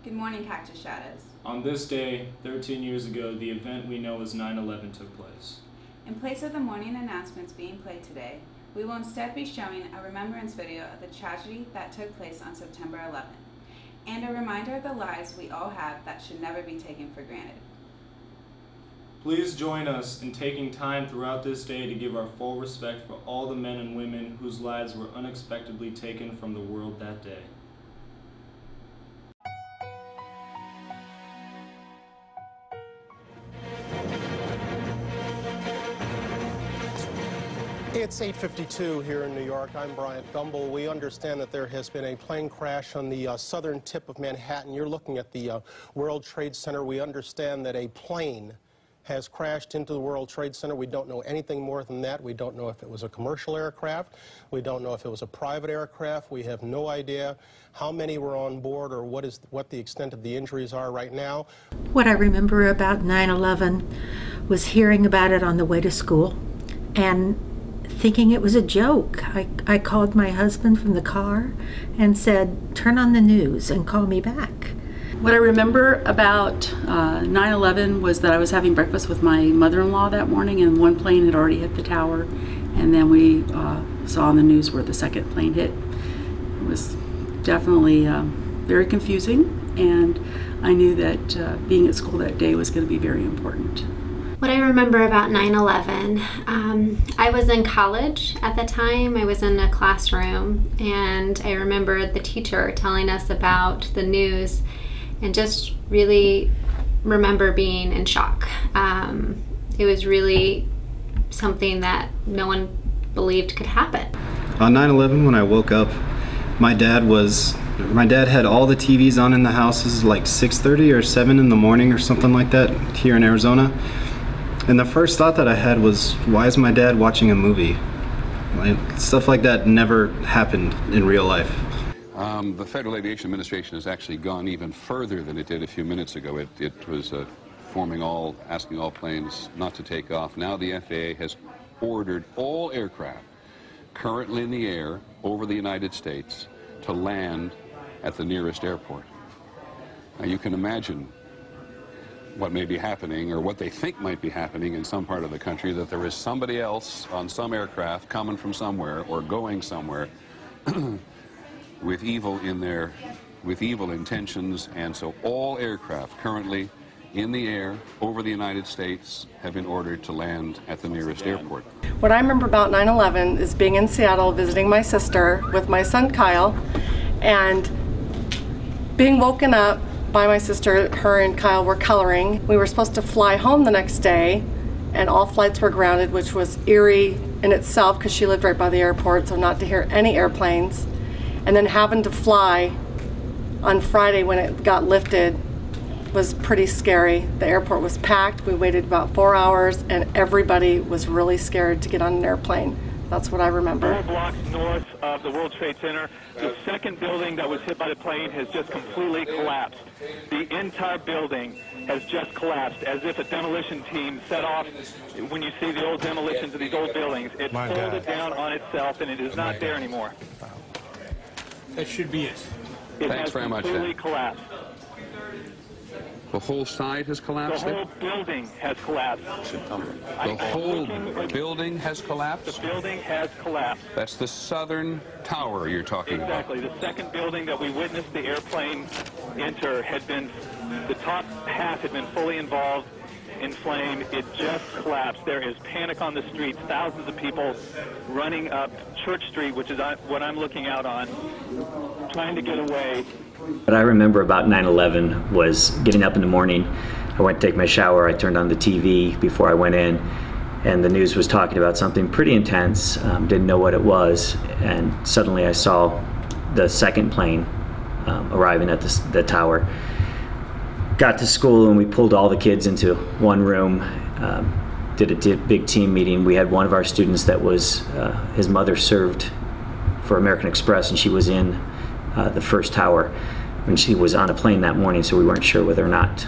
Good morning, Cactus Shadows. On this day, 13 years ago, the event we know as 9/11 took place. In place of the morning announcements being played today, we will instead be showing a remembrance video of the tragedy that took place on September 11th, and a reminder of the lives we all have that should never be taken for granted. Please join us in taking time throughout this day to give our full respect for all the men and women whose lives were unexpectedly taken from the world that day. It's 8:52 here in New York. I'm Bryant Gumbel. We understand that there has been a plane crash on the southern tip of Manhattan. You're looking at the World Trade Center. We understand that a plane has crashed into the World Trade Center. We don't know anything more than that. We don't know if it was a commercial aircraft. We don't know if it was a private aircraft. We have no idea how many were on board or what the extent of the injuries are right now. What I remember about 9/11 was hearing about it on the way to school and thinking it was a joke. I called my husband from the car and said, "Turn on the news and call me back." What I remember about 9/11 was that I was having breakfast with my mother-in-law that morning, and one plane had already hit the tower, and then we saw on the news where the second plane hit. It was definitely very confusing, and I knew that being at school that day was going to be very important. What I remember about 9/11, I was in college at the time. I was in a classroom, and I remember the teacher telling us about the news and just really remember being in shock. It was really something that no one believed could happen. On 9/11, when I woke up, my dad had all the TVs on in the house. This is like 6:30 or 7 in the morning or something like that here in Arizona. And the first thought that I had was, why is my dad watching a movie? Stuff like that never happened in real life. The Federal Aviation Administration has actually gone even further than it did a few minutes ago. It was asking all planes not to take off. Now the FAA has ordered all aircraft currently in the air over the United States to land at the nearest airport. Now you can imagine what may be happening, or what they think might be happening in some part of the country, that there is somebody else on some aircraft coming from somewhere or going somewhere with evil intentions. And so all aircraft currently in the air over the United States have been ordered to land at the nearest airport. What I remember about 9/11 is being in Seattle visiting my sister with my son Kyle, and being woken up by my sister. Her and Kyle were coloring. We were supposed to fly home the next day, and all flights were grounded, which was eerie in itself because she lived right by the airport, so not to hear any airplanes. And then having to fly on Friday when it got lifted was pretty scary. The airport was packed. We waited about 4 hours, and everybody was really scared to get on an airplane. That's what I remember. 4 blocks north of the World Trade Center, the second building that was hit by the plane has just completely collapsed. The entire building has just collapsed, as if a demolition team set off. When you see the old demolitions of these old buildings, it folded down on itself, and it is not there anymore. That should be it. Thanks very much. Completely collapsed. The whole side has collapsed? The whole building has collapsed. The whole building has collapsed? The building has collapsed. That's the southern tower you're talking about. Exactly. The second building that we witnessed the airplane enter the top half had been fully involved in flame. It just collapsed. There is panic on the streets. Thousands of people running up Church Street, which is what I'm looking out on, trying to get away. What I remember about 9/11 was getting up in the morning. I went to take my shower. I turned on the TV before I went in, and the news was talking about something pretty intense. Didn't know what it was, and suddenly I saw the second plane arriving at the tower. Got to school, and we pulled all the kids into one room, did a big team meeting. We had one of our students that was, his mother served for American Express, and she was in the first tower when she was on a plane that morning, so we weren't sure whether or not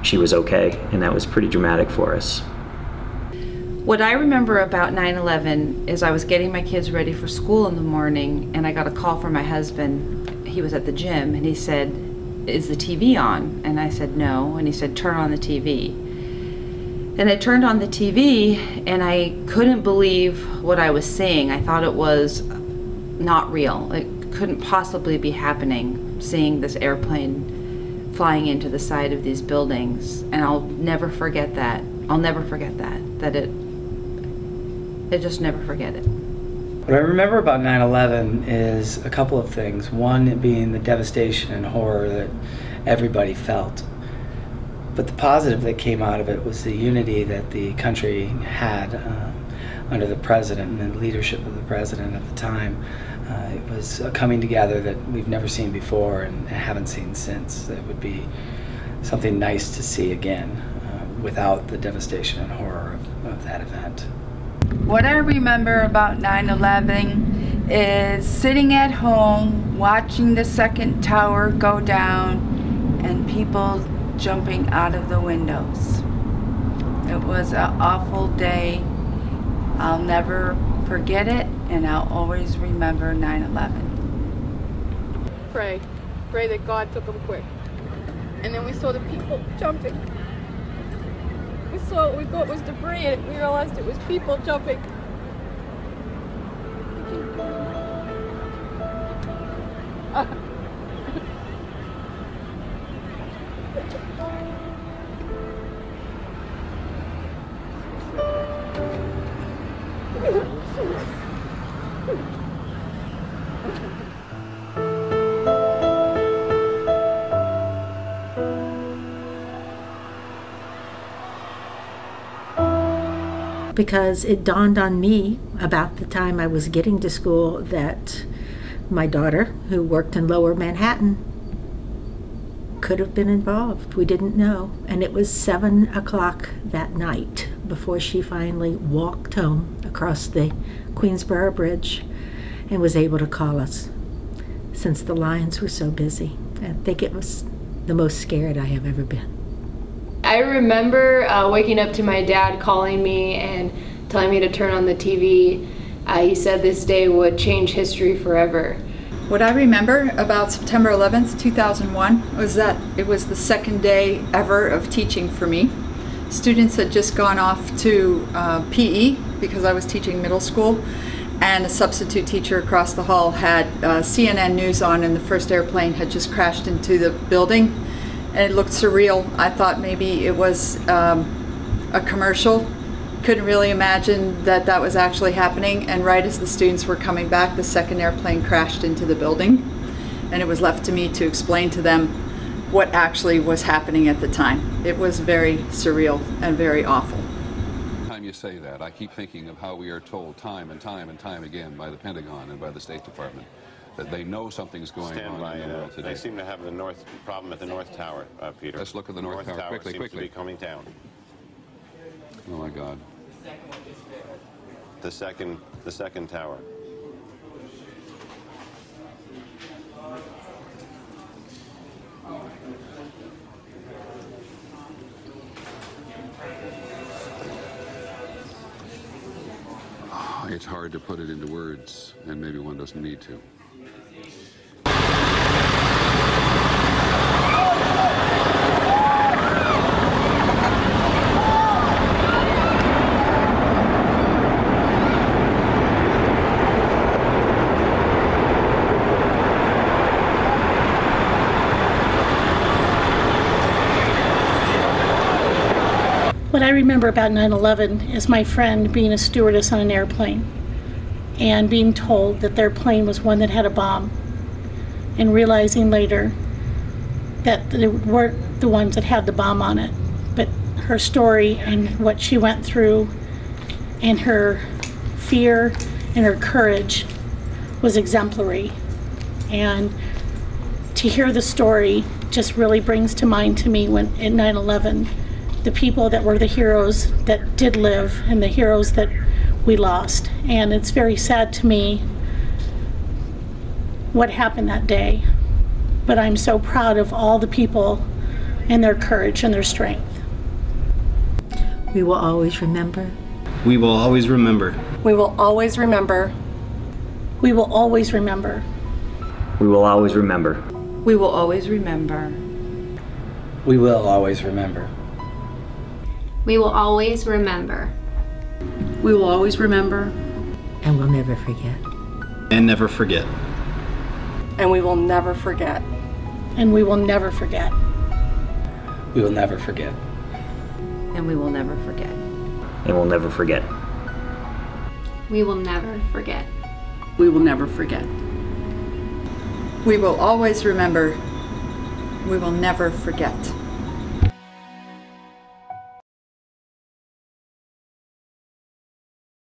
she was okay, and that was pretty dramatic for us. What I remember about 9/11 is I was getting my kids ready for school in the morning, and I got a call from my husband. He was at the gym, and he said, is the TV on? And I said, no. And he said, turn on the TV. And I turned on the TV, and I couldn't believe what I was seeing. I thought it was not real. It couldn't possibly be happening, seeing this airplane flying into the side of these buildings. And I'll never forget that. I'll never forget that. I just never forget it. What I remember about 9/11 is a couple of things. One being the devastation and horror that everybody felt. But the positive that came out of it was the unity that the country had under the president and the leadership of the president at the time. It was a coming together that we've never seen before and haven't seen since. It would be something nice to see again without the devastation and horror of that event. What I remember about 9/11 is sitting at home watching the second tower go down and people jumping out of the windows. It was an awful day. I'll never forget it, and I'll always remember 9/11. Pray that God took them quick. And then we saw the people jumping. We thought it was debris, and we realized it was people jumping. Because it dawned on me about the time I was getting to school that my daughter, who worked in Lower Manhattan, could have been involved. We didn't know. And it was 7 o'clock that night before she finally walked home across the Queensboro Bridge and was able to call us, since the lines were so busy. I think it was the most scared I have ever been. I remember waking up to my dad calling me and telling me to turn on the TV. He said this day would change history forever. What I remember about September 11th, 2001 was that it was the second day ever of teaching for me. Students had just gone off to PE because I was teaching middle school, and a substitute teacher across the hall had CNN News on, and the first airplane had just crashed into the building. And it looked surreal. I thought maybe it was a commercial. Couldn't really imagine that that was actually happening. And right as the students were coming back, the second airplane crashed into the building. And it was left to me to explain to them what actually was happening at the time. It was very surreal and very awful. Every time you say that, I keep thinking of how we are told time and time and time again by the Pentagon and by the State Department that they know something's going on in the world today. They seem to have the problem at the North Tower, Peter. Let's look at the North Tower quickly, seems to be coming down. Oh my God. The second tower. It's hard to put it into words, and maybe one doesn't need to. What I remember about 9/11 is my friend being a stewardess on an airplane and being told that their plane was one that had a bomb, and realizing later that they weren't the ones that had the bomb on it. But her story and what she went through and her fear and her courage was exemplary. And to hear the story just really brings to mind to me when at 9/11 the people that were the heroes that did live and the heroes that we lost. And it's very sad to me what happened that day. But I'm so proud of all the people and their courage and their strength. We will always remember. We will always remember. We will always remember. We will always remember. We will always remember. We will always remember. We will always remember. We will always remember. We will always remember. And we'll never forget. And never forget. And we will never forget. And we will never forget. We will never forget. And we will never forget. And we'll never forget. We will never forget. We will never forget. We will always remember. We will never forget.